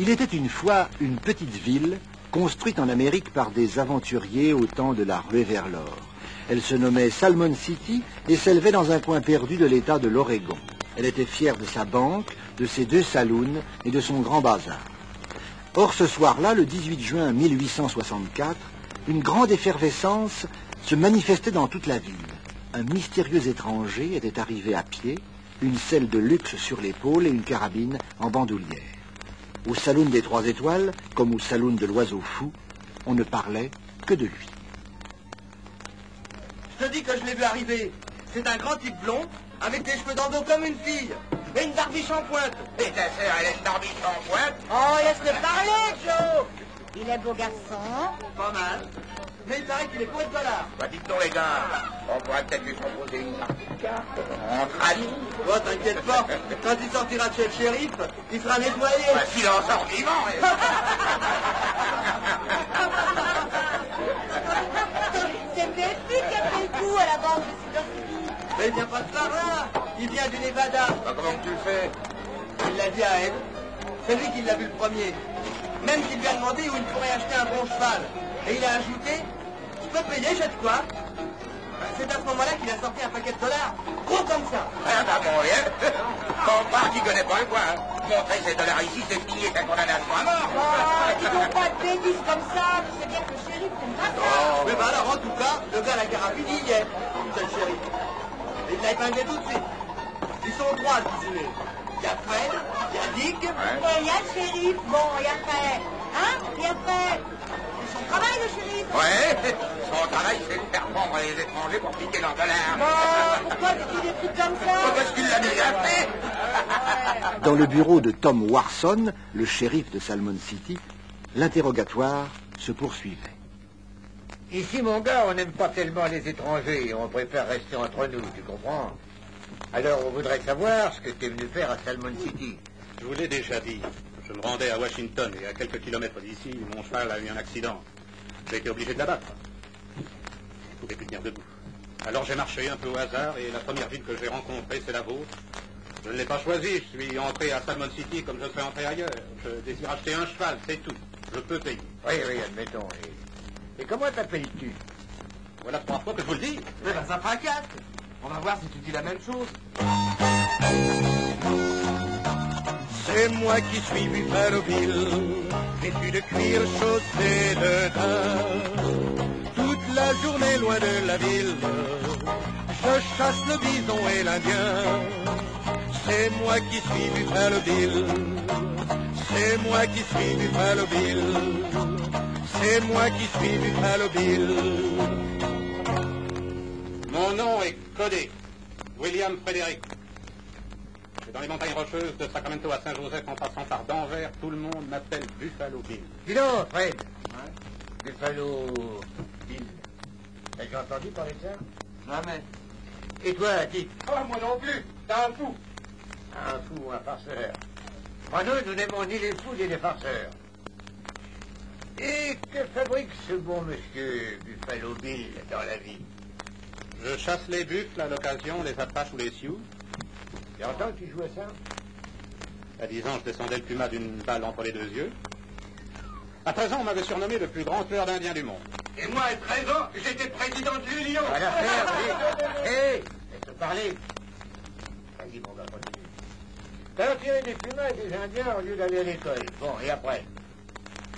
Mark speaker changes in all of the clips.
Speaker 1: Il était une fois une petite ville construite en Amérique par des aventuriers au temps de la ruée vers l'or. Elle se nommait Salmon City et s'élevait dans un coin perdu de l'État de l'Oregon. Elle était fière de sa banque, de ses 2 saloons et de son grand bazar. Or, ce soir-là, le 18 juin 1864, une grande effervescence se manifestait dans toute la ville. Un mystérieux étranger était arrivé à pied, une selle de luxe sur l'épaule et une carabine en bandoulière. Au saloon des 3 étoiles, comme au saloon de l'Oiseau Fou, on ne parlait que de lui.
Speaker 2: Je te dis que je l'ai vu arriver. C'est un grand type blond, avec des cheveux dans le dos comme une fille, et une barbiche en pointe.
Speaker 3: Et ta sœur, elle a une barbiche en pointe?
Speaker 2: Oh, laisse-le parler, Joe.
Speaker 4: Il est beau garçon.
Speaker 2: Pas mal. Mais il paraît qu'il est pour $1.
Speaker 3: Bah dites donc les gars, on pourrait peut-être lui proposer une partie de cartes entre amis.
Speaker 2: Oh, t'inquiète pas, quand il sortira de chez le shérif, il sera nettoyé.
Speaker 3: Bah s'il en sort vivant.
Speaker 4: C'est Pépi qui a pris le coup à la banque de Silver City.
Speaker 2: Mais il vient pas de par là. Il vient du Nevada.
Speaker 3: Bah comment que tu le fais?
Speaker 2: Il l'a dit à elle. C'est lui qui l'a vu le premier. Même qu'il lui a demandé où il pourrait acheter un bon cheval. Et il a ajouté, tu peux payer, j'ai de quoi. C'est à ce moment-là qu'il a sorti un paquet de $, gros comme ça.
Speaker 3: Ah bah mon vieux, ton part qui connaît pas le coin. Montrer ces dollars ici, c'est fini ta condamnation à mort.
Speaker 4: Oh, dis donc pas de bêtises comme ça. Tu sais bien que le shérif n'aime pas ça.
Speaker 2: Mais bah alors, en tout cas, le gars à la carabine, il y est. C'est le shérif. Et il l'a épinglé tout de suite. Ils sont 3 à cuisiner. Il y a Fred, il y a Dick.
Speaker 4: Et il y a le shérif. Bon, et après, hein? Et après, c'est son travail, le shérif.
Speaker 3: Ouais, son travail, c'est de faire vendre les étrangers pour piquer leurs dollars.
Speaker 4: Oh, pourquoi tu dis des trucs comme ça?
Speaker 3: Parce qu'il l'a déjà fait.
Speaker 1: Dans le bureau de Tom Warson, le shérif de Salmon City, l'interrogatoire se poursuivait.
Speaker 5: Ici, mon gars, on n'aime pas tellement les étrangers. On préfère rester entre nous, tu comprends? Alors, on voudrait savoir ce que tu es venu faire à Salmon City.
Speaker 6: Je vous l'ai déjà dit. Je me rendais à Washington et à quelques kilomètres d'ici, mon cheval a eu un accident. J'ai été obligé de l'abattre. Je ne pouvais plus tenir debout. Alors j'ai marché un peu au hasard et la première ville que j'ai rencontrée, c'est la vôtre. Je ne l'ai pas choisie. Je suis entré à Salmon City comme je serais entré ailleurs. Je désire acheter un cheval, c'est tout. Je peux payer.
Speaker 5: Oui, oui, admettons. Et comment t'appelles-tu?
Speaker 6: Voilà 3 fois que je vous le dis.
Speaker 2: Mais ben ça fera 4. On va voir si tu dis la même chose.
Speaker 7: C'est moi qui suis Buffalo Bill, vêtu de cuir, chaussé de daim. Toute la journée loin de la ville, je chasse le bison et l'indien. C'est moi qui suis Buffalo Bill, c'est moi qui suis Buffalo Bill, c'est moi qui suis Buffalo Bill.
Speaker 6: Mon nom est Cody, William Frédéric. Et dans les montagnes rocheuses de Sacramento à Saint-Joseph en passant par Denver, tout le monde m'appelle Buffalo Bill.
Speaker 5: Dis donc, Fred. Buffalo Bill. T'as déjà entendu parler de ça?
Speaker 2: Jamais.
Speaker 5: Et toi, Dick?
Speaker 3: Oh, moi non plus, t'es un fou.
Speaker 5: Un fou ou un farceur? Moi, nous n'aimons ni les fous ni les farceurs. Et que fabrique ce bon monsieur Buffalo Bill dans la vie?
Speaker 6: Je chasse les buffles à l'occasion, les Apaches ou les Sioux.
Speaker 5: Il y a longtemps que tu joues à ça?
Speaker 6: À 10 ans, je descendais le plumat d'une balle entre les 2 yeux. À 13 ans, on m'avait surnommé le plus grand tueur d'Indiens du monde.
Speaker 3: Et moi, à 13 ans, j'étais président de l'Union.
Speaker 5: À l'affaire, oui. Hé, laisse-te parler. Vas-y, mon gars, continue. T'as tiré des plumats des Indiens au lieu d'aller à l'école. Bon, et après?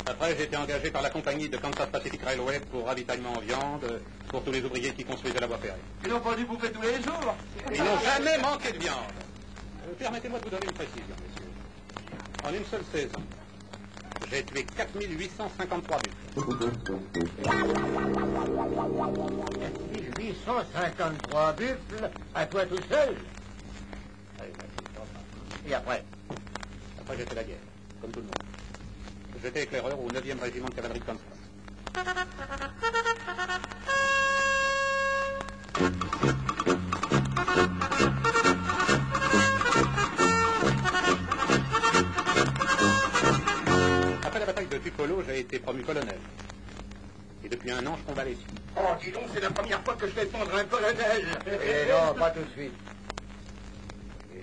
Speaker 6: Après, j'ai été engagé par la compagnie de Kansas Pacific Railway pour ravitaillement en viande, pour tous les ouvriers qui construisaient la voie ferrée.
Speaker 2: Ils n'ont pas dû bouffer tous les jours.
Speaker 6: Ils n'ont jamais manqué de viande. Permettez-moi de vous donner une précision, messieurs. En une seule saison, j'ai tué 4853 buffles.
Speaker 5: 4853 buffles à toi tout seul? Et après?
Speaker 6: Après, j'ai fait la guerre, comme tout le monde. J'étais éclaireur au 9e régiment de cavalerie de Kansas. Après la bataille de Tupelo, j'ai été promu colonel. Et depuis 1 an, je combats les Sioux.
Speaker 3: Oh, dis donc, c'est la première fois que je vais pendre un colonel.
Speaker 5: Eh non, pas tout de suite.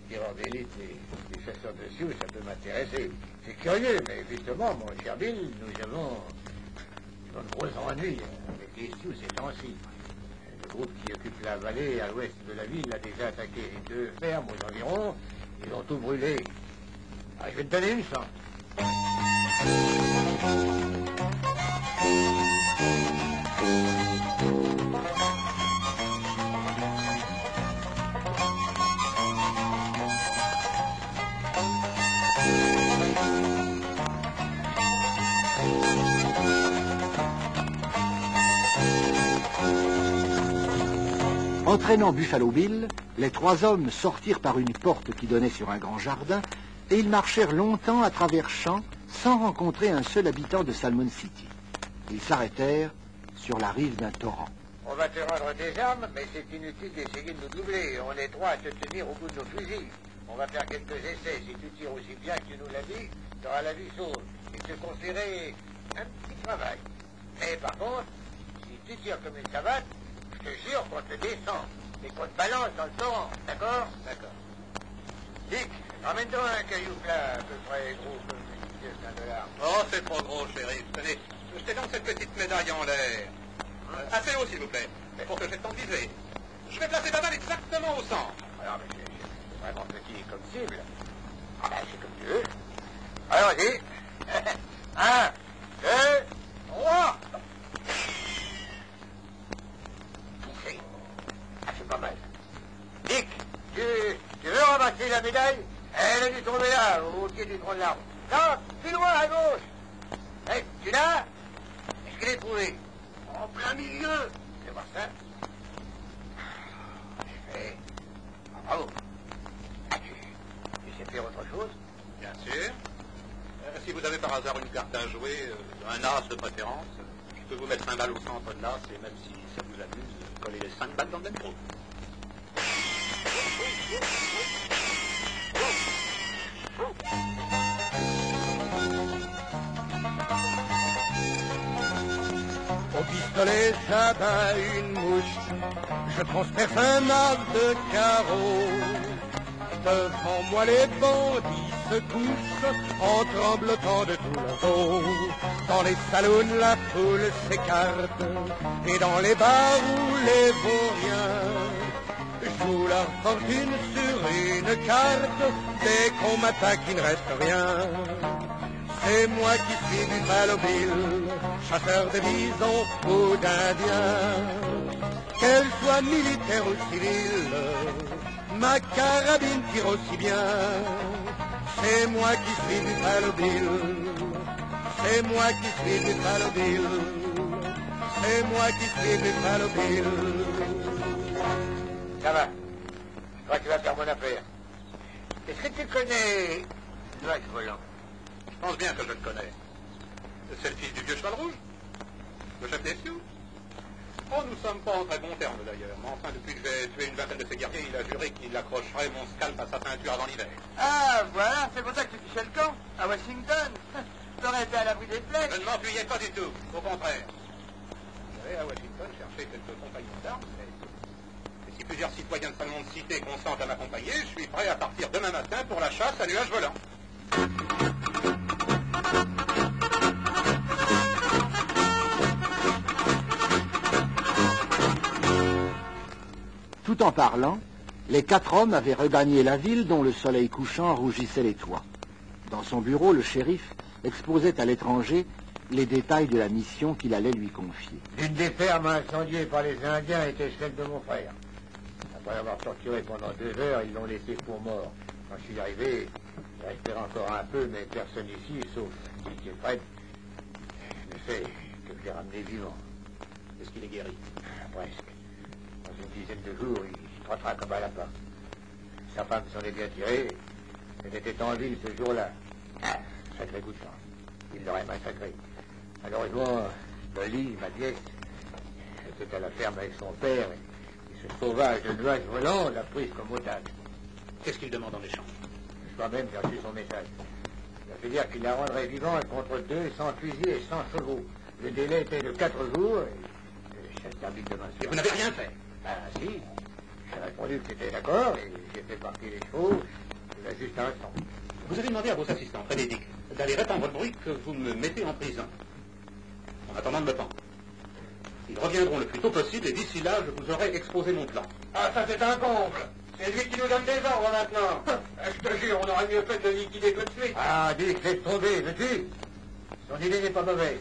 Speaker 5: tireurs d'élite, les chasseurs de sioux, ça peut m'intéresser. C'est curieux, mais justement, mon cher Bill, nous avons de gros ennuis avec les sioux ces temps-ci. Le groupe qui occupe la vallée à l'ouest de la ville a déjà attaqué les 2 fermes aux environs. Ils ont tout brûlé. Ah, je vais te donner une chance.
Speaker 1: Entraînant Buffalo Bill, les 3 hommes sortirent par une porte qui donnait sur un grand jardin et ils marchèrent longtemps à travers champs sans rencontrer un seul habitant de Salmon City. Ils s'arrêtèrent sur la rive d'un torrent.
Speaker 5: On va te rendre des armes, mais c'est inutile d'essayer de nous doubler. On est 3 à te tenir au bout de nos fusils. On va faire quelques essais. Si tu tires aussi bien que tu nous l'as dit, tu auras la vie sauve. Et te confierai un petit travail. Mais par contre, si tu tires comme une savate, je te jure qu'on te descend et qu'on te balance dans le torrent. D'accord? D'accord. Dick, ramène-toi un caillou plat à peu près gros comme une pièce d'$1.
Speaker 6: Oh, c'est trop gros, chéri. Tenez, jetez donc cette petite médaille en l'air. Assez haut, s'il vous plaît, pour que j'ai le temps de viser. Je vais placer ta balle exactement au centre.
Speaker 5: Alors, mais c'est vraiment petit comme cible. Ah ben, c'est comme tu veux. Allons-y. 1, 2, 3. Touché. Ah, c'est pas mal. Dick, tu veux ramasser la médaille? Elle a dû tomber là, au pied du tronc de l'arbre. Là, plus loin, à gauche. Hey, tu l'as? Est-ce qu'elle est trouvée? En plein milieu. C'est voir ça. Hey. Bravo. Ah, tu sais faire autre chose?
Speaker 6: Bien sûr. Si vous avez par hasard une carte à jouer, un as de préférence, je peux vous mettre un bal au centre de l'as et même si ça vous amuse, coller les 5 balles dans le même trou.
Speaker 7: Au pistolet, j'abats une mouche, je transperce un mât de carreaux. Devant moi, les bandits se couchent en tremblotant de tout leur dos. Dans les salons, la foule s'écarte, et dans les bars où les vauriens jouent leur fortune sur une carte. Dès qu'on m'attaque, il ne reste rien. C'est moi qui suis Buffalo Bill, chasseur de bisons ou d'indiens. Qu'elle soit militaire ou civile, ma carabine tire aussi bien. C'est moi qui suis Buffalo Bill, c'est moi qui suis Buffalo Bill, c'est moi qui suis Buffalo Bill.
Speaker 5: Ça va. Je crois que tu vas faire mon affaire. Est-ce que tu connais Nuage Volant?
Speaker 6: Je pense bien que je le connais. C'est le fils du vieux cheval rouge, le chef des Sioux. Oh, nous sommes pas en très bons termes d'ailleurs, mais enfin depuis que j'ai tué une vingtaine de ses guerriers, il a juré qu'il accrocherait mon scalp à sa ceinture avant l'hiver.
Speaker 2: Ah, voilà, c'est pour ça que tu fichais le camp, à Washington. T'aurais été à l'abri des flèches.
Speaker 6: Je ne m'enfuyais pas du tout, au contraire. Je vais à Washington chercher quelques compagnons d'armes, et si plusieurs citoyens de Salmon City consentent à m'accompagner, je suis prêt à partir demain matin pour la chasse à nuages volants.
Speaker 1: Tout en parlant, les 4 hommes avaient regagné la ville dont le soleil couchant rougissait les toits. Dans son bureau, le shérif exposait à l'étranger les détails de la mission qu'il allait lui confier.
Speaker 5: L'une des fermes incendiées par les Indiens était celle de mon frère. Après avoir torturé pendant 2 heures, ils l'ont laissé pour mort. Quand je suis arrivé, il restait encore un peu, mais personne ici, sauf Dick et Fred, ne sait que je l'ai ramené vivant.
Speaker 6: Est-ce qu'il est guéri?
Speaker 5: Presque. Dans une dizaine de jours, il trottera comme un lapin. Sa femme s'en est bien tirée. Elle était en ville ce jour-là. Ah, sacré coup de chance. Il l'aurait massacré. Malheureusement, Dolly, ma nièce, était à la ferme avec son père. Et ce sauvage de nuages volants l'a prise comme otage.
Speaker 6: Qu'est-ce qu'il demande en échange?
Speaker 5: Moi-même, j'ai reçu son message. Il a fait dire qu'il la rendrait vivante contre 200 fusils et 100 chevaux. Le délai était de 4 jours et le chasse d'arbitre demain soir.
Speaker 6: Et vous n'avez rien fait?
Speaker 5: Ah, si. J'ai répondu que c'était d'accord et j'ai fait partir les chevaux. Il a juste un instant.
Speaker 6: Vous avez demandé à vos assistants, Frédéric, d'aller répandre le bruit que vous me mettez en prison. En attendant de me pendre. Ils reviendront le plus tôt possible et d'ici là, je vous aurai exposé mon plan.
Speaker 5: Ah, ça c'est un comble. C'est lui qui nous donne des ordres maintenant. Je te jure, on aurait mieux fait de le liquider tout de suite. Ah, dis, laisse tomber, veux-tu? Son idée n'est pas mauvaise.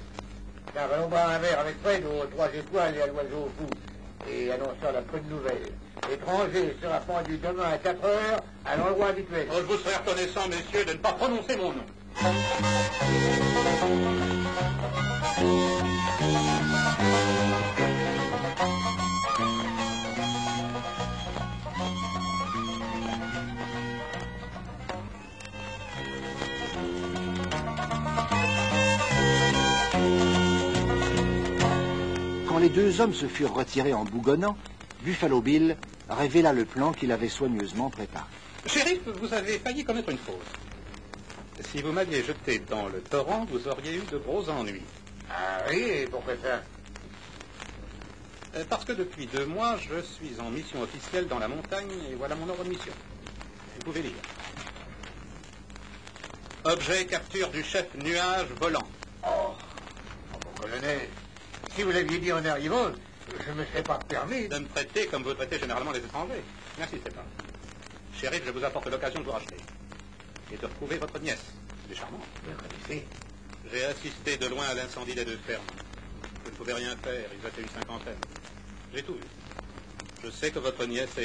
Speaker 5: Tiens, allons boire un verre avec Fred aux 3 étoiles et à l'oiseau au fou. Et annonçant la bonne nouvelle. L'étranger sera pendu demain à 4 heures à l'endroit habituel.
Speaker 6: Oh, je vous serais reconnaissant, messieurs, de ne pas prononcer mon nom.
Speaker 1: Quand les deux hommes se furent retirés en bougonnant, Buffalo Bill révéla le plan qu'il avait soigneusement préparé.
Speaker 6: Shérif, vous avez failli commettre une faute. Si vous m'aviez jeté dans le torrent, vous auriez eu de gros ennuis.
Speaker 5: Ah oui, et pourquoi ça?
Speaker 6: Parce que depuis 2 mois, je suis en mission officielle dans la montagne, et voilà mon ordre de mission. Vous pouvez lire. Objet capture du chef nuage volant.
Speaker 5: Oh, mon colonel, si vous l'aviez dit en arrivant, je ne me serais pas permis
Speaker 6: De me traiter comme vous traitez généralement les étrangers. Merci, Stéphane. Shérif, je vous apporte l'occasion de vous racheter. Et de retrouver votre nièce. Elle est charmante.
Speaker 5: Vous la connaissez?
Speaker 6: J'ai assisté de loin à l'incendie des 2 fermes. Vous ne pouvez rien faire, ils étaient une 50aine. J'ai tout vu. Je sais que votre nièce est